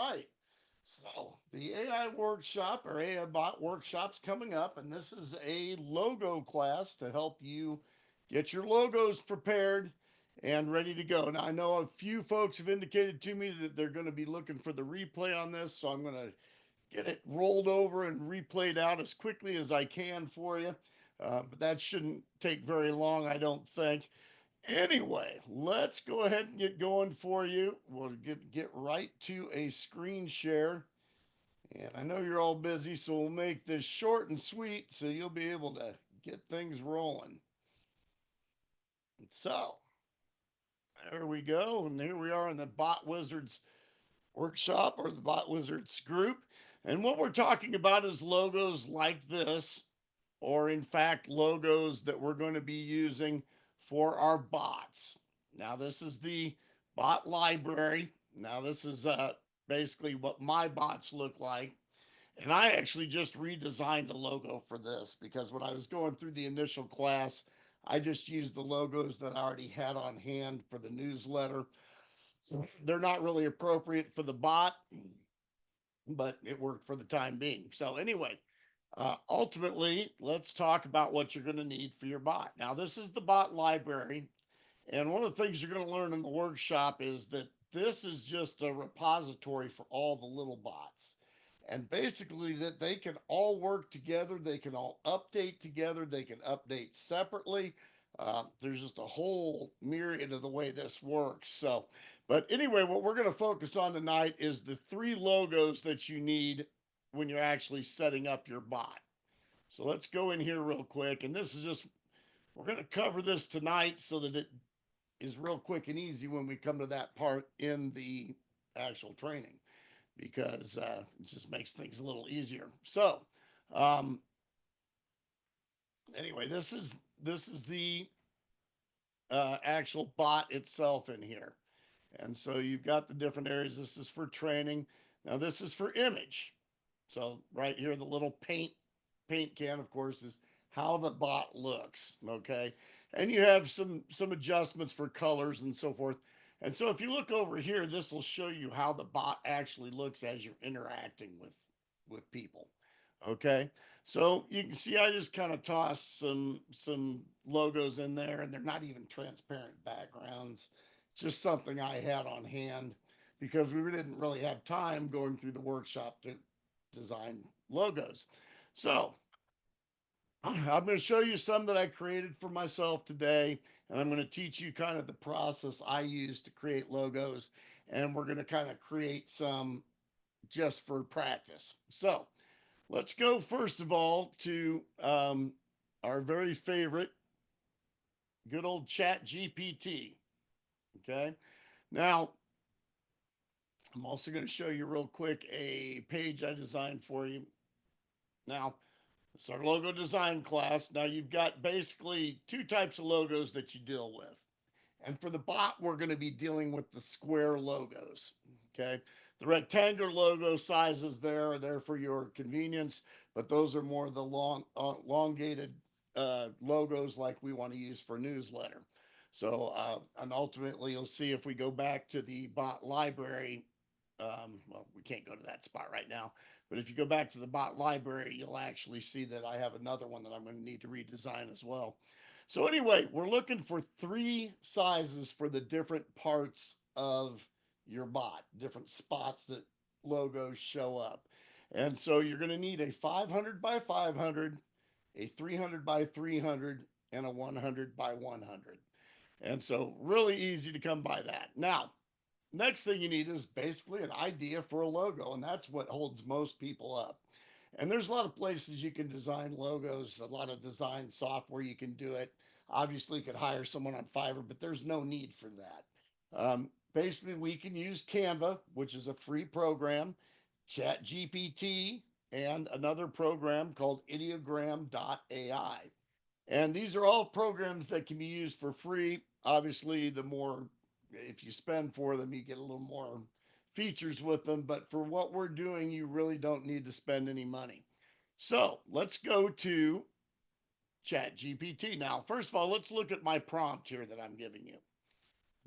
right. So the AI workshop or AI bot workshop's coming up, and this is a logo class to help you get your logos prepared and ready to go. Now I know a few folks have indicated to me that they're going to be looking for the replay on this, so I'm going to get it rolled over and replayed out as quickly as I can for you. But that shouldn't take very long, I don't think. Anyway, let's go ahead and get going for you. We'll get right to a screen share. And I know you're all busy, so we'll make this short and sweet so you'll be able to get things rolling. So, there we go. And here we are in the Bot Wizards workshop or the Bot Wizards group. And what we're talking about is logos like this, or in fact, logos that we're going to be using for our bots. Now, this is the bot library. Now, this is basically what my bots look like. And I actually just redesigned a logo for this because when I was going through the initial class, I just used the logos that I already had on hand for the newsletter. So they're not really appropriate for the bot, but it worked for the time being. So, anyway, ultimately, let's talk about what you're going to need for your bot. Now, this is the bot library. And one of the things you're going to learn in the workshop is that this is just a repository for all the little bots. And basically, that they can all work together, they can all update together, they can update separately. There's just a whole myriad of the way this works. So, but anyway, what we're going to focus on tonight is the three logos that you need when you're actually setting up your bot. So let's go in here real quick. And this is just, we're going to cover this tonight so that it is real quick and easy when we come to that part in the actual training because it just makes things a little easier. So, um, anyway, this is the actual bot itself in here, and so you've got the different areas. This is for training. Now this is for image. So right here, the little paint can, of course, is how the bot looks. Okay, and you have some adjustments for colors and so forth. And so if you look over here, this will show you how the bot actually looks as you're interacting with people. Okay, so you can see I just kind of tossed some logos in there, and they're not even transparent backgrounds. It's just something I had on hand because we didn't really have time going through the workshop to design logos. So I'm going to show you some that I created for myself today, and I'm going to teach you kind of the process I use to create logos, and we're going to kind of create some just for practice. So let's go first of all to our very favorite good old Chat GPT. Okay. Now, I'm also going to show you real quick a page I designed for you. Now, it's our logo design class. Now, you've got basically two types of logos that you deal with. And for the bot, we're going to be dealing with the square logos. Okay. The rectangular logo sizes there are there for your convenience, but those are more the elongated logos like we want to use for newsletter. So, and ultimately, you'll see if we go back to the bot library. Well, we can't go to that spot right now, but if you go back to the bot library, you'll actually see that I have another one that I'm going to need to redesign as well. So anyway, we're looking for three sizes for the different parts of your bot, different spots that logos show up. And so you're going to need a 500 by 500, a 300 by 300, and a 100 by 100. And so really easy to come by that. Now, next thing you need is basically an idea for a logo, and that's what holds most people up. And there's a lot of places you can design logos, a lot of design software you can do it. Obviously, you could hire someone on Fiverr, but there's no need for that. Basically, we can use Canva, which is a free program, ChatGPT, and another program called ideogram.ai. And these are all programs that can be used for free. Obviously, the more, if you spend for them, you get a little more features with them. But for what we're doing, you really don't need to spend any money. So let's go to Chat GPT. Now, first of all, let's look at my prompt here that I'm giving you.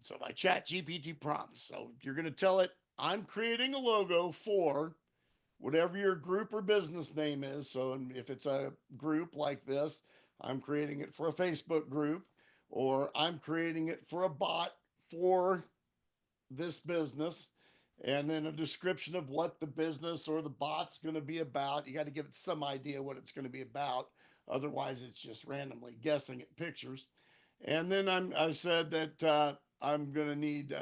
So my Chat GPT prompt. So you're going to tell it I'm creating a logo for whatever your group or business name is. So if it's a group like this, I'm creating it for a Facebook group, or I'm creating it for a bot for this business, and then a description of what the business or the bot's going to be about. You got to give it some idea what it's going to be about. Otherwise, it's just randomly guessing at pictures. And then I said that I'm going to need,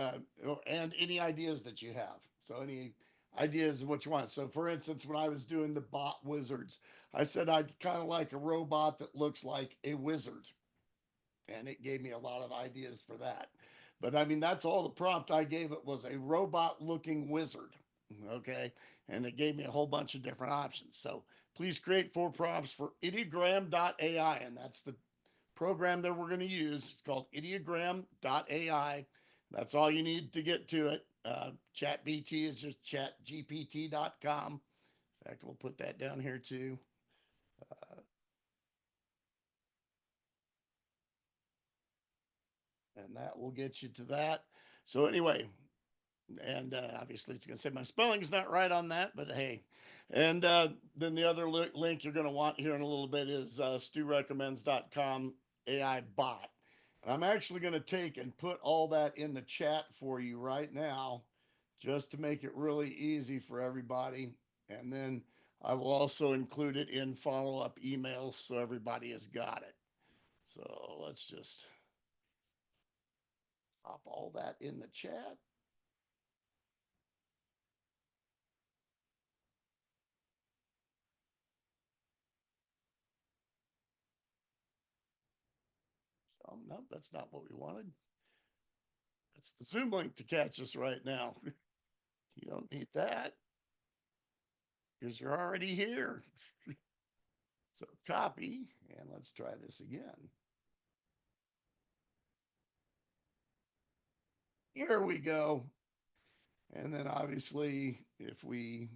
and any ideas that you have. So any ideas of what you want. So for instance, when I was doing the bot wizards, I said I'd kind of like a robot that looks like a wizard. And it gave me a lot of ideas for that. But I mean, that's all the prompt I gave it was a robot looking wizard. Okay. And it gave me a whole bunch of different options. So please create 4 prompts for ideogram.ai. And that's the program that we're going to use. It's called ideogram.ai. That's all you need to get to it. ChatBT is just chatgpt.com. In fact, we'll put that down here too. And that will get you to that. So anyway, and obviously it's going to say my spelling's not right on that, but hey. And then the other link you're going to want here in a little bit is sturecommends.com AI bot. And I'm actually going to take and put all that in the chat for you right now, just to make it really easy for everybody. And then I will also include it in follow-up emails so everybody has got it. So let's just pop all that in the chat. No, that's not what we wanted. That's the Zoom link to catch us right now. You don't need that because you're already here. So copy, and let's try this again. Here we go. And then obviously, if we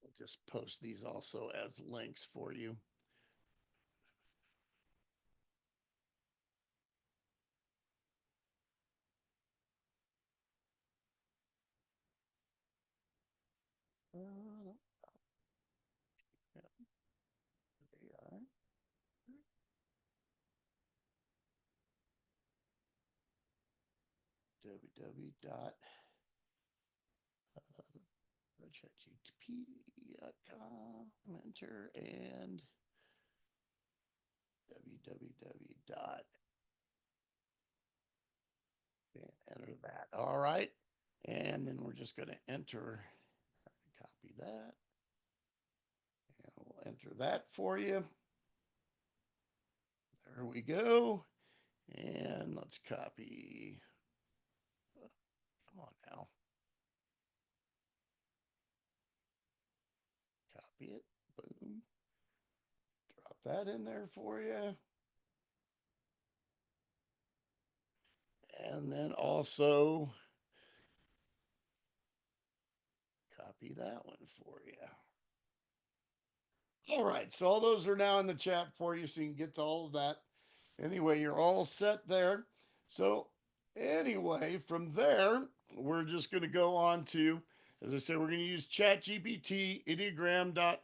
will just post these also as links for you. Uh, yeah, they are. www.chatgpt.com, enter, and www. Enter that. All right. And then we're just going to enter, copy that. And we'll enter that for you. There we go. And let's copy. Come on now. Copy it. Boom. Drop that in there for you. And then also copy that one for you. All right. So all those are now in the chat for you so you can get to all of that. Anyway, you're all set there. So anyway, from there, we're just going to go on to, as I said, we're going to use ChatGPT, ideogram.ai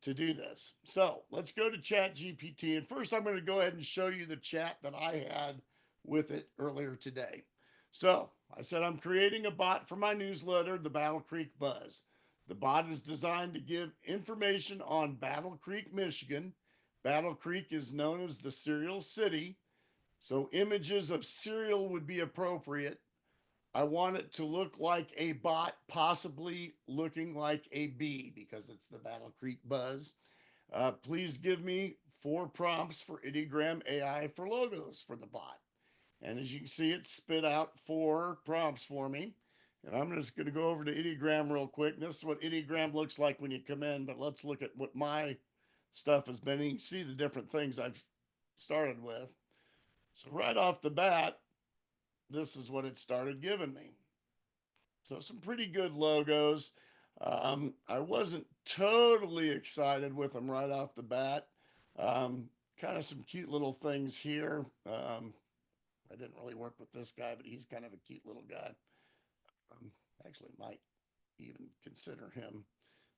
to do this. So let's go to ChatGPT. And first, I'm going to go ahead and show you the chat that I had with it earlier today. So I said I'm creating a bot for my newsletter, the Battle Creek Buzz. The bot is designed to give information on Battle Creek, Michigan. Battle Creek is known as the cereal city, so images of cereal would be appropriate. I want it to look like a bot, possibly looking like a bee because it's the Battle Creek Buzz. Please give me 4 prompts for Ideogram AI for logos for the bot. And as you can see, it spit out 4 prompts for me. And I'm just going to go over to Ideogram real quick. And this is what Ideogram looks like when you come in, but let's look at what my stuff has been. You can see the different things I've started with. So right off the bat, this is what it started giving me. So some pretty good logos. I wasn't totally excited with them right off the bat. Kind of some cute little things here. I didn't really work with this guy, but he's kind of a cute little guy. Um, Actually, might even consider him.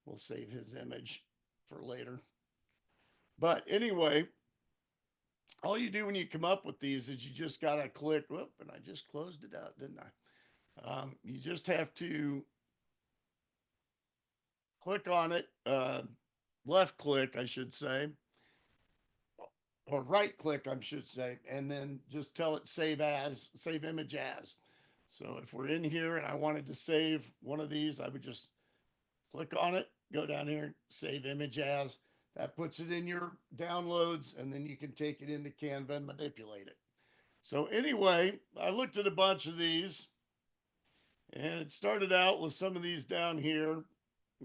We'll save his image for later. But anyway, all you do when you come up with these is you just got to click. Whoop, and I just closed it out, didn't I? You just have to click on it, left click, I should say, or right click, I should say, and then just tell it save as, save image as. So if we're in here and I wanted to save one of these, I would just click on it, go down here, save image as. That puts it in your downloads, and then you can take it into Canva and manipulate it. So anyway, I looked at a bunch of these, and it started out with some of these down here,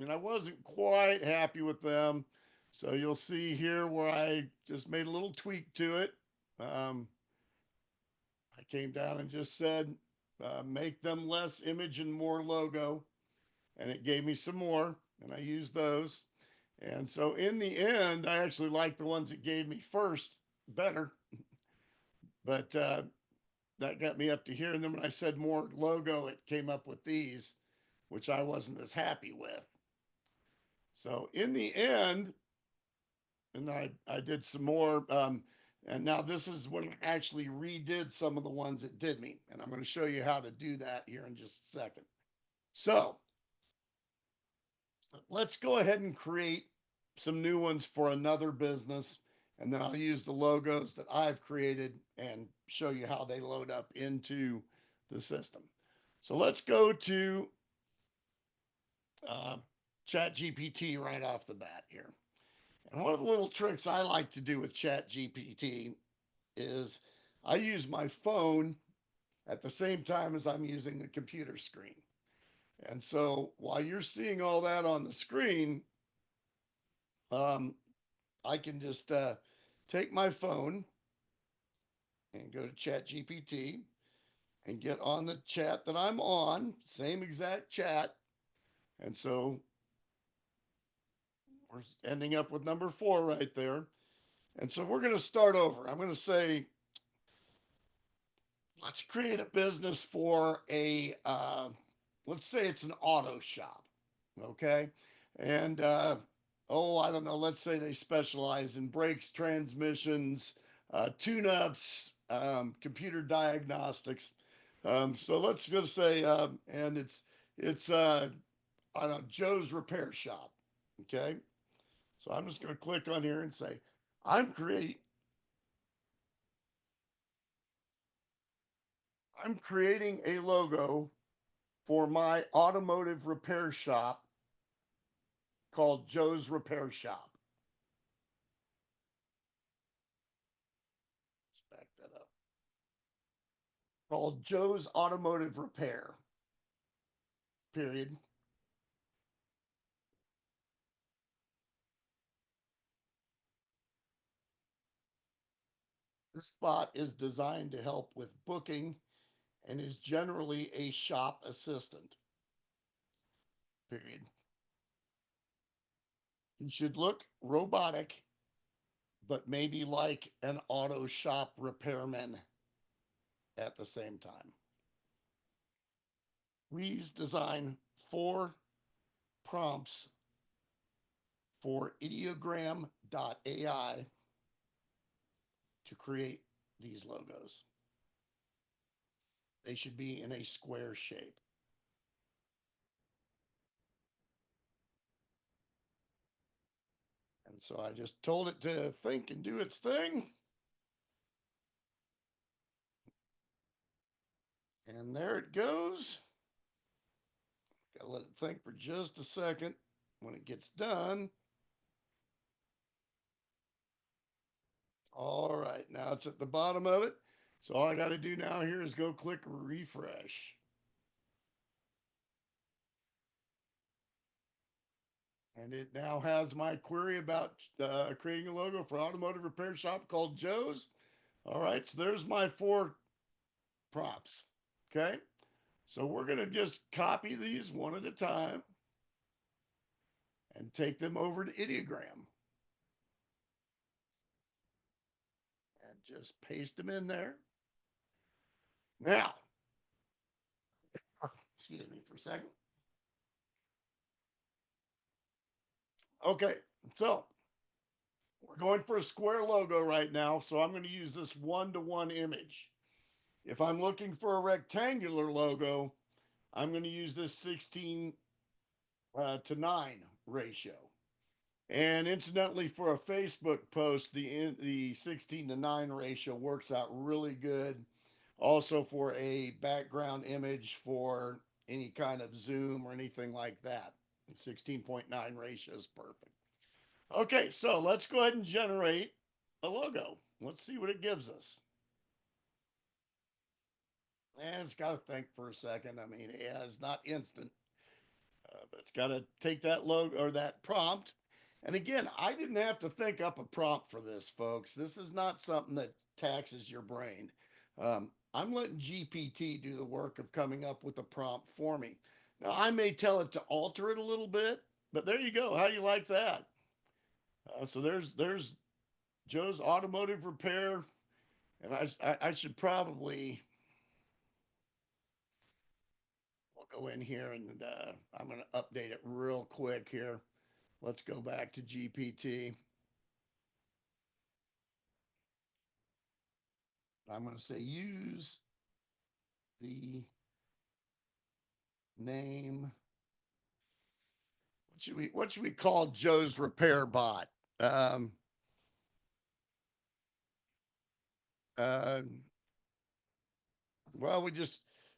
and I wasn't quite happy with them. So you'll see here where I just made a little tweak to it. Um, I came down and just said, make them less image and more logo. And it gave me some more, and I used those. And so in the end, I actually liked the ones it gave me first better. But that got me up to here. And then when I said more logo, it came up with these, which I wasn't as happy with. So in the end, and then I did some more. And now this is when I actually redid some of the ones it did me. And I'm going to show you how to do that here in just a second. So let's go ahead and create some new ones for another business. And then I'll use the logos that I've created and show you how they load up into the system. So let's go to uh, ChatGPT right off the bat here. And one of the little tricks I like to do with ChatGPT is I use my phone at the same time as I'm using the computer screen. And so while you're seeing all that on the screen, um, I can just take my phone and go to ChatGPT and get on the chat that I'm on, same exact chat. And so we're ending up with number 4 right there. And so we're going to start over. I'm going to say, let's create a business for let's say it's an auto shop. Okay. And, I don't know, let's say they specialize in brakes, transmissions, tune-ups, computer diagnostics. So let's just say, and it's I don't know, Joe's Repair Shop. Okay. So I'm just going to click on here and say, I'm create, I'm creating a logo for my automotive repair shop called Joe's Repair Shop. Let's back that up. Called Joe's Automotive Repair. Period. This spot is designed to help with booking and is generally a shop assistant. Period. He should look robotic, but maybe like an auto shop repairman at the same time. Please design 4 prompts for ideogram.ai to create these logos. They should be in a square shape. And so I just told it to think and do its thing. And there it goes. Gotta let it think for just a second. When it gets done, all right, now it's at the bottom of it. So all I got to do now here is go click refresh. And it now has my query about creating a logo for automotive repair shop called Joe's. All right, so there's my 4 prompts. Okay, so we're going to just copy these one at a time and take them over to Ideogram. just paste them in there. Now, excuse me for a second. Okay, so we're going for a square logo right now, so I'm going to use this 1-to-1 image. If I'm looking for a rectangular logo, I'm going to use this 16 to 9 ratio. And incidentally, for a Facebook post, the 16 to 9 ratio works out really good. Also for a background image for any kind of Zoom or anything like that. 16.9 ratio is perfect. Okay, so let's go ahead and generate a logo. Let's see what it gives us. And it's got to think for a second. I mean, yeah, it's not instant, but it's got to take that logo or that prompt. And again, I didn't have to think up a prompt for this, folks. This is not something that taxes your brain. I'm letting GPT do the work of coming up with a prompt for me. Now, I may tell it to alter it a little bit, but there you go. How you like that? So there's Joe's automotive repair, and I should probably we'll go in here and I'm going to update it real quick here. Let's go back to GPT. I'm going to say use the name. What should we call Joe's repair bot? Um, uh, well,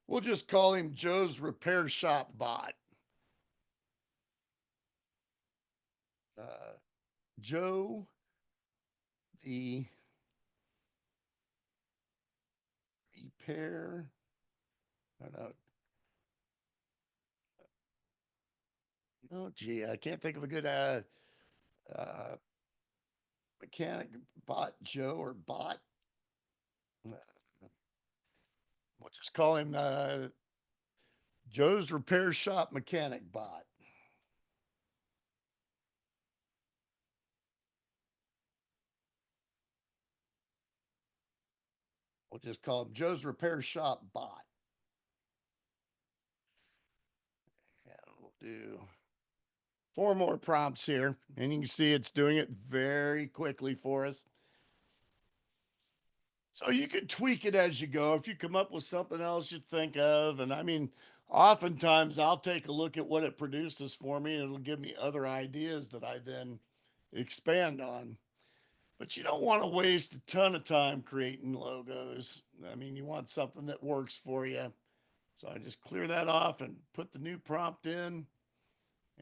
we'll just call him Joe's repair shop bot. Uh, Joe, the repair. I don't know. Oh, gee, I can't think of a good uh, mechanic bot Joe or bot. We'll just call him Joe's repair shop mechanic bot. We'll just call him Joe's repair shop bot. And we'll do 4 more prompts here. And you can see it's doing it very quickly for us. So you can tweak it as you go. If you come up with something else you think of, and I mean, oftentimes I'll take a look at what it produces for me and it'll give me other ideas that I then expand on. But you don't want to waste a ton of time creating logos. I mean, you want something that works for you. So I just clear that off and put the new prompt in,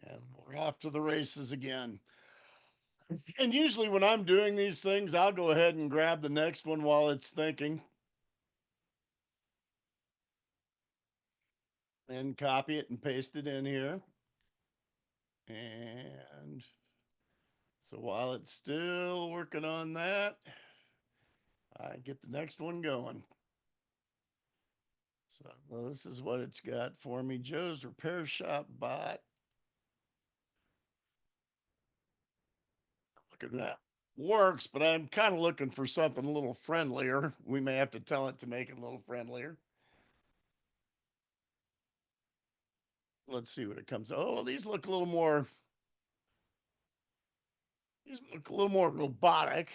and we're off to the races again. And usually when I'm doing these things, I'll go ahead and grab the next one while it's thinking and copy it and paste it in here. And so while it's still working on that, I get the next one going. So well, this is what it's got for me. Joe's repair shop bot. Look at that. Works, but I'm kind of looking for something a little friendlier. We may have to tell it to make it a little friendlier. Let's see what it comes. Oh, these look a little more robotic.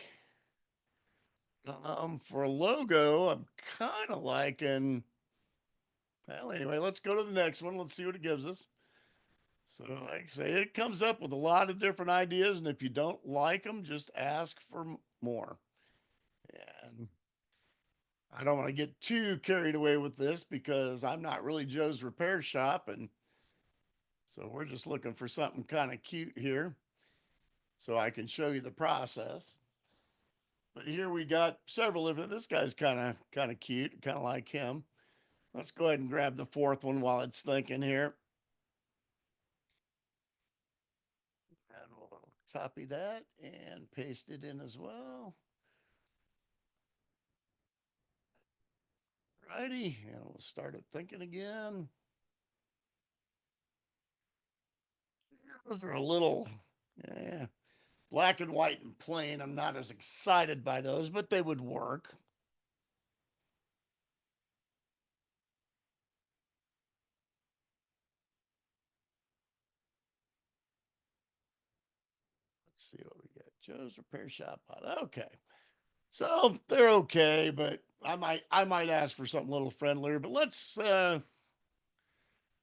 For a logo, I'm kind of liking. Well, anyway, let's go to the next one. Let's see what it gives us. So, like I say, it comes up with a lot of different ideas, and if you don't like them, just ask for more. And I don't want to get too carried away with this because I'm not really Joe's repair shop, and so we're just looking for something kind of cute here so I can show you the process. But here we got several of it. This guy's kind of cute, kind of like him. Let's go ahead and grab the fourth one while it's thinking here. And we'll copy that and paste it in as well. Righty, and we'll start it thinking again. Those are a little, yeah, Black and white and plain, I'm not as excited by those, but they would work. Let's see what we get. Joe's Repair Shop. Okay. So they're okay, but I might ask for something a little friendlier. But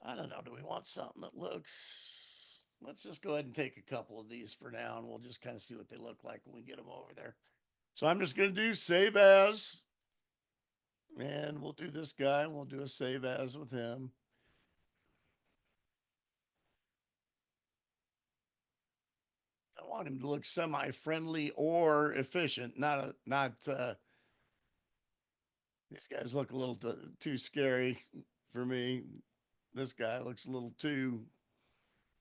I don't know. Do we want something that looks? Let's just go ahead and take a couple of these for now, and we'll just kind of see what they look like when we get them over there. So I'm just going to do save as, and we'll do this guy, and we'll do a save as with him. I want him to look semi-friendly or efficient, not. These guys look a little too scary for me. This guy looks a little too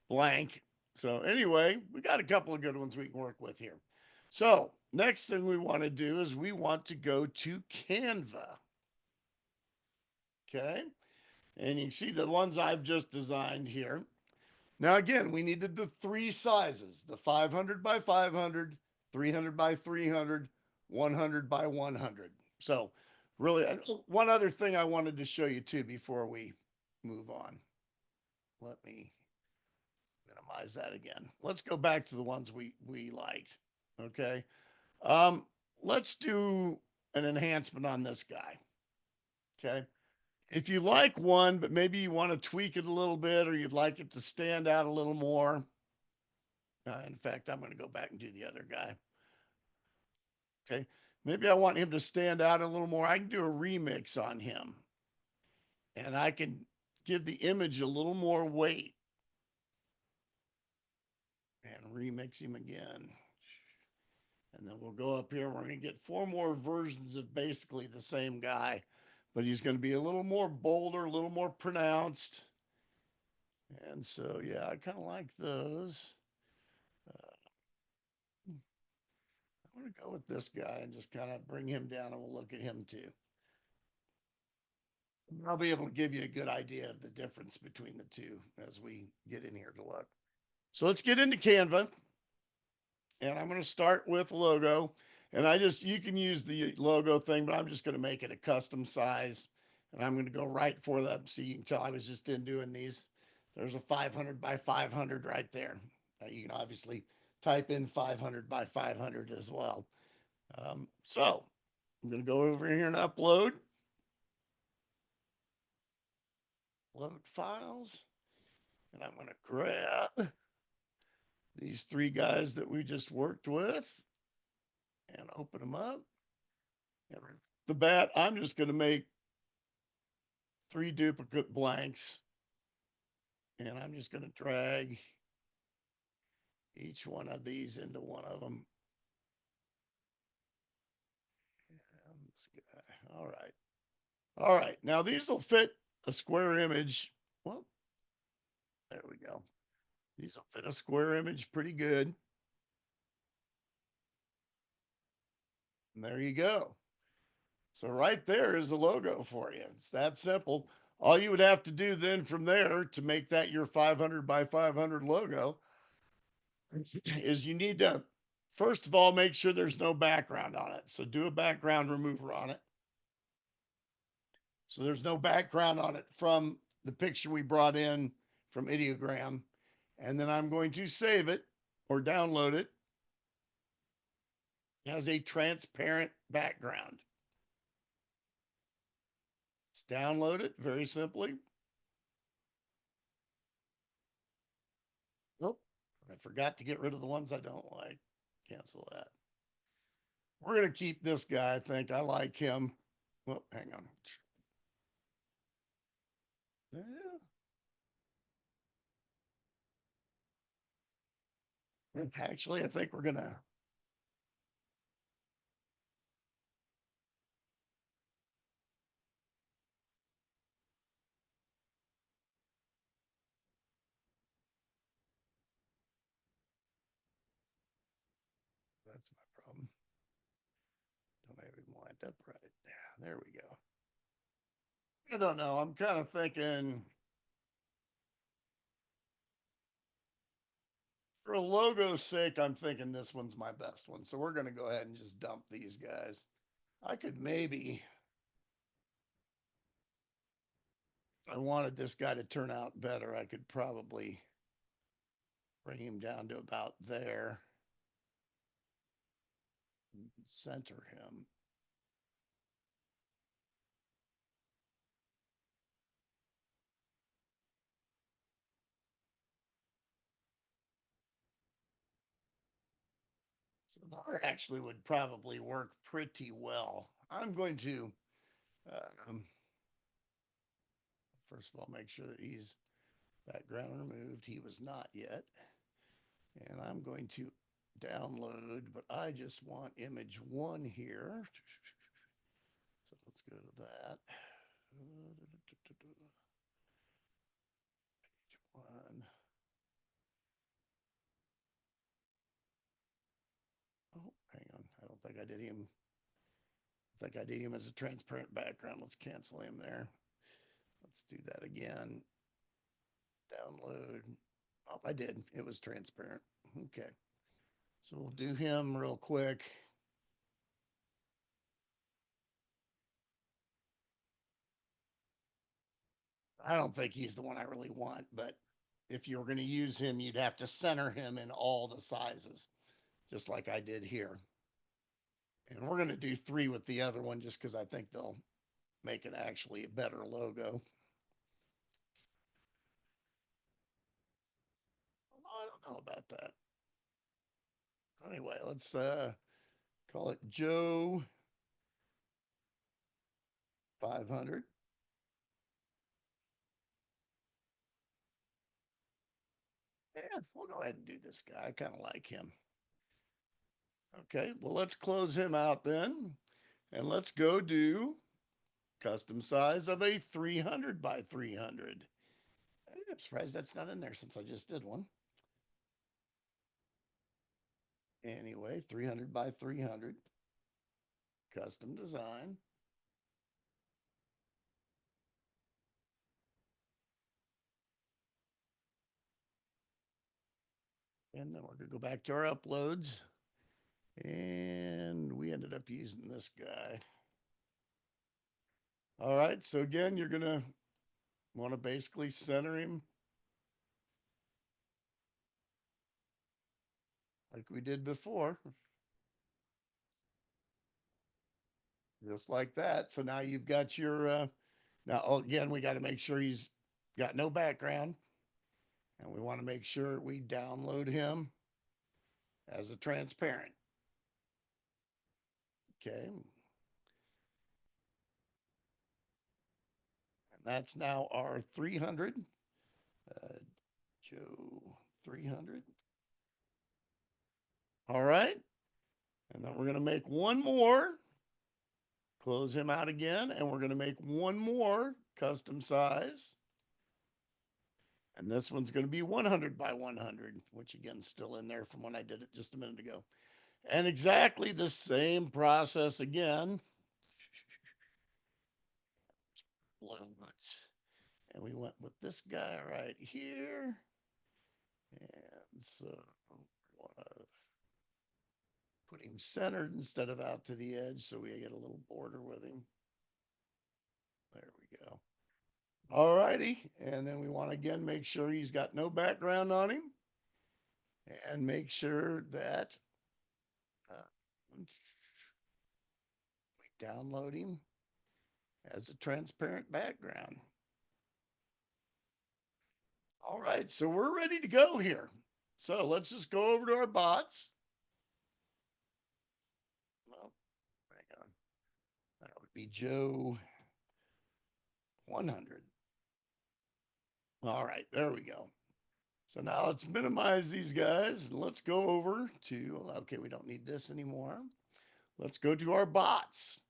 blank. So anyway, we got a couple of good ones we can work with here. So next thing we want to do is we want to go to Canva. Okay. And you can see the ones I've just designed here. Now, again, we needed the three sizes, the 500 by 500, 300 by 300, 100 by 100. So really, one other thing I wanted to show you too before we move on. Let me minimize that again. Let's go back to the ones we liked. Okay. Um, let's do an enhancement on this guy. Okay. If you like one, but maybe you want to tweak it a little bit or you'd like it to stand out a little more. In fact, I'm going to go back and do the other guy. Okay. Maybe I want him to stand out a little more. I can do a remix on him and I can give the image a little more weight and remix him again. And then we'll go up here. We're going to get four more versions of basically the same guy, but he's going to be a little more bolder, a little more pronounced. And so, yeah, I kind of like those. I'm going to go with this guy and just kind of bring him down and we'll look at him too. I'll be able to give you a good idea of the difference between the two as we get in here to look. So let's get into Canva. And I'm going to start with logo. And you can use the logo thing, but I'm just going to make it a custom size. And I'm going to go right for them. So you can tell I was just in doing these. There's a 500 by 500 right there. You can obviously type in 500 by 500 as well. So I'm going to go over here and upload files. And I'm going to grab these three guys that we just worked with and open them up. And the bat, I'm just going to make three duplicate blanks. And I'm just going to drag each one of these into one of them. All right. All right. Now these will fit a square image. Well, there we go. These will fit a square image pretty good. And there you go. So right there is a logo for you. It's that simple. All you would have to do then from there to make that your 500 by 500 logo is you need to, first of all, make sure there's no background on it. So do a background remover on it. So there's no background on it from the picture we brought in from Ideogram. And then I'm going to save it or download it as a transparent background. Let's download it very simply. Oh, I forgot to get rid of the ones I don't like. Cancel that. We're going to keep this guy. I think I like him. Well, hang on. Yeah. Actually, I think we're going to. That's my problem. Don't have him lined up right. There we go. I don't know. I'm kind of thinking For a logo's sake, I'm thinking this one's my best one. So we're going to go ahead and just dump these guys. I could maybe, if I wanted this guy to turn out better, I could probably bring him down to about there. Center him. So that actually would probably work pretty well. I'm going to, um, first of all, make sure that he's background removed. He was not yet. And I'm going to download, but I just want image one here. So let's go to that. Page one. Oh, hang on. I don't think I did him. I think I did him as a transparent background. Let's cancel him there. Let's do that again. Download. Oh, I did. It was transparent. Okay. So we'll do him real quick. I don't think he's the one I really want, but if you were going to use him, you'd have to center him in all the sizes, just like I did here. And we're going to do 3 with the other one just because I think they'll make it actually a better logo. I don't know about that. Anyway, let's call it Joe 500. Yeah, we'll go ahead and do this guy. I kind of like him. Okay, well, let's close him out then. And let's go do custom size of a 300 by 300. I'm surprised that's not in there since I just did one. Anyway, 300 by 300, custom design. And then we're going to go back to our uploads. And we ended up using this guy. All right. So again, you're going to want to basically center him like we did before. Just like that. So now you've got your, now again, we got to make sure he's got no background. And we want to make sure we download him as a transparent. Okay. And that's now our 300. Joe 300. All right. And then we're going to make one more. Close him out again. And we're going to make one more custom size. And this one's going to be 100 by 100, which again, still in there from when I did it just a minute ago. And exactly the same process again. And we went with this guy right here. And so we want to put him centered instead of out to the edge so we get a little border with him. There we go. All righty. And then we want to again make sure he's got no background on him and make sure that we download him as a transparent background. All right. So we're ready to go here. So let's just go over to our bots. Well, hang on. That would be Joe 100. All right, there we go. So now let's minimize these guys and let's go over to, okay, we don't need this anymore. Let's go to our bots.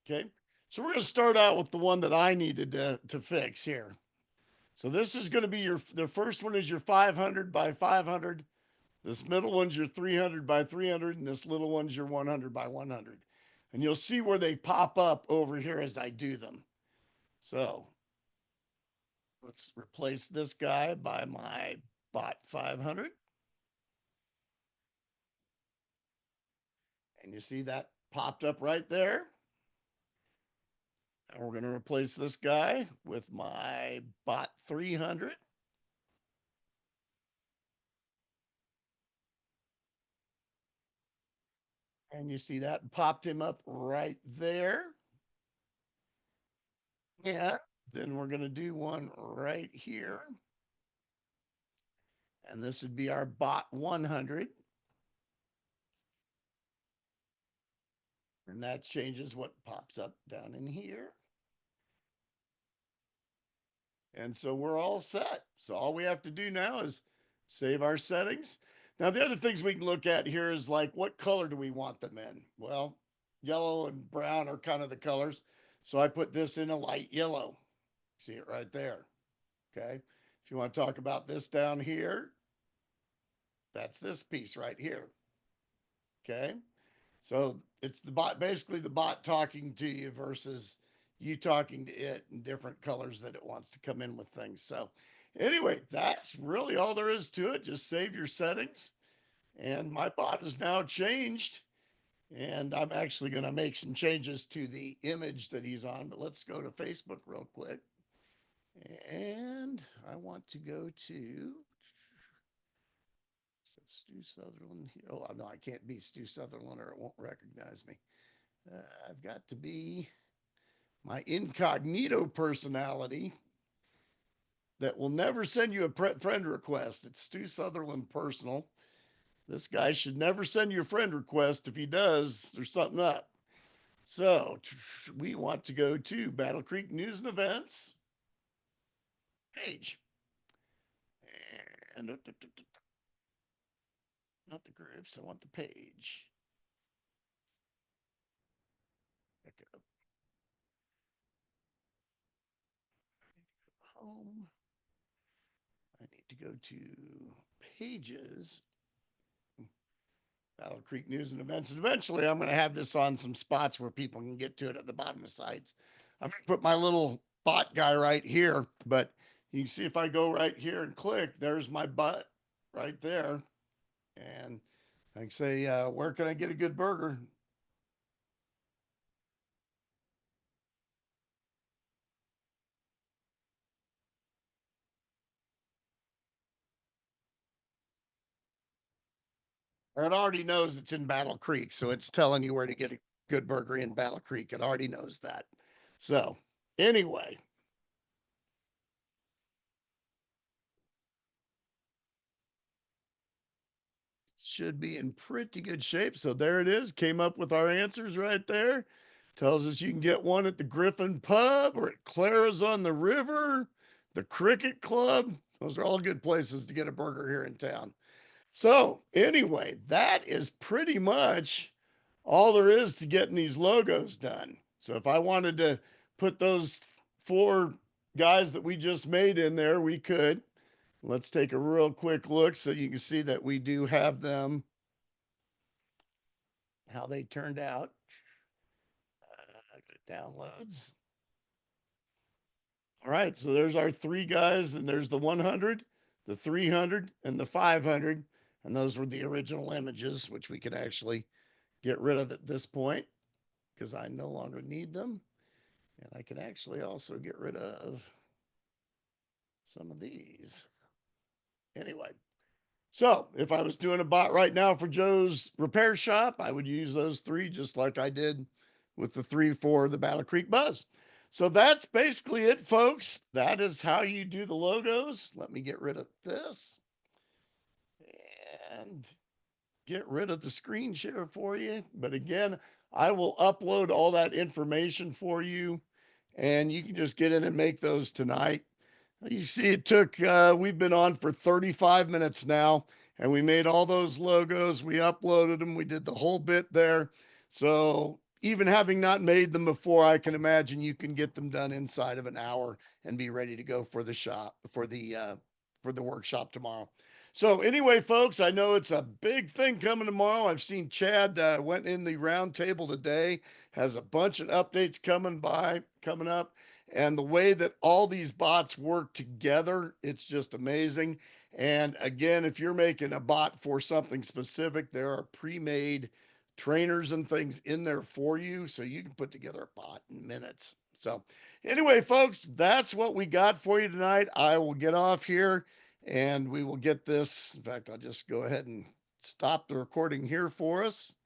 Okay, so we're going to start out with the one that I needed to fix here. So this is going to be the first one is your 500 by 500. This middle one's your 300 by 300, and this little one's your 100 by 100. And you'll see where they pop up over here as I do them. So let's replace this guy by my bot 500. And you see that popped up right there. And we're going to replace this guy with my bot 300. And you see that popped him up right there. Yeah. Then we're going to do one right here. And this would be our bot 100. And that changes what pops up down in here. And so we're all set. So all we have to do now is save our settings. Now, the other things we can look at here is like, what color do we want them in? Well, yellow and brown are kind of the colors. So I put this in a light yellow. See it right there. Okay. If you want to talk about this down here, that's this piece right here. Okay. So it's the bot, basically the bot talking to you versus you talking to it in different colors that it wants to come in with things. So anyway, that's really all there is to it. Just save your settings. And my bot is now changed. And I'm actually going to make some changes to the image that he's on. But let's go to Facebook real quick. And I want to go to Stu Sutherland here. Oh, no, I can't be Stu Sutherland or it won't recognize me. I've got to be my incognito personality that will never send you a friend request. It's Stu Sutherland Personal. This guy should never send you a friend request. If he does, there's something up. So we want to go to Battle Creek News and Events page. And not the groups, I want the page. Pick it up. Home. I need to go to pages, Battle Creek News and Events. And eventually, I'm going to have this on some spots where people can get to it at the bottom of sites. I'm going to put my little bot guy right here, but you can see if I go right here and click, there's my bot right there. And I can say, where can I get a good burger? It already knows it's in Battle Creek, so it's telling you where to get a good burger in Battle Creek. It already knows that. So, anyway, should be in pretty good shape. So, there it is. Came up with our answers right there. Tells us you can get one at the Griffin Pub or at Clara's on the River, the Cricket Club. Those are all good places to get a burger here in town. So, anyway, that is pretty much all there is to getting these logos done. So, if I wanted to put those four guys that we just made in there, we could. Let's take a real quick look so you can see that we do have them, how they turned out. Downloads. All right, so there's our three guys, and there's the 100, the 300, and the 500. And those were the original images, which we could actually get rid of at this point because I no longer need them. And I can actually also get rid of some of these. Anyway, so if I was doing a bot right now for Joe's repair shop, I would use those three just like I did with the three for the Battle Creek Buzz. So that's basically it, folks. That is how you do the logos. Let me get rid of this and get rid of the screen share for you. But again, I will upload all that information for you and you can just get in and make those tonight. You see, it took, we've been on for 35 minutes now, and we made all those logos. We uploaded them. We did the whole bit there. So even having not made them before, I can imagine you can get them done inside of an hour and be ready to go for the shop, for the workshop tomorrow. So anyway, folks, I know it's a big thing coming tomorrow. I've seen Chad went in the round table today, has a bunch of updates coming up. And the way that all these bots work together, it's just amazing. And again, if you're making a bot for something specific, there are pre-made trainers and things in there for you so you can put together a bot in minutes. So, anyway, folks, that's what we got for you tonight. I will get off here and we will get this. In fact, I'll just go ahead and stop the recording here for us.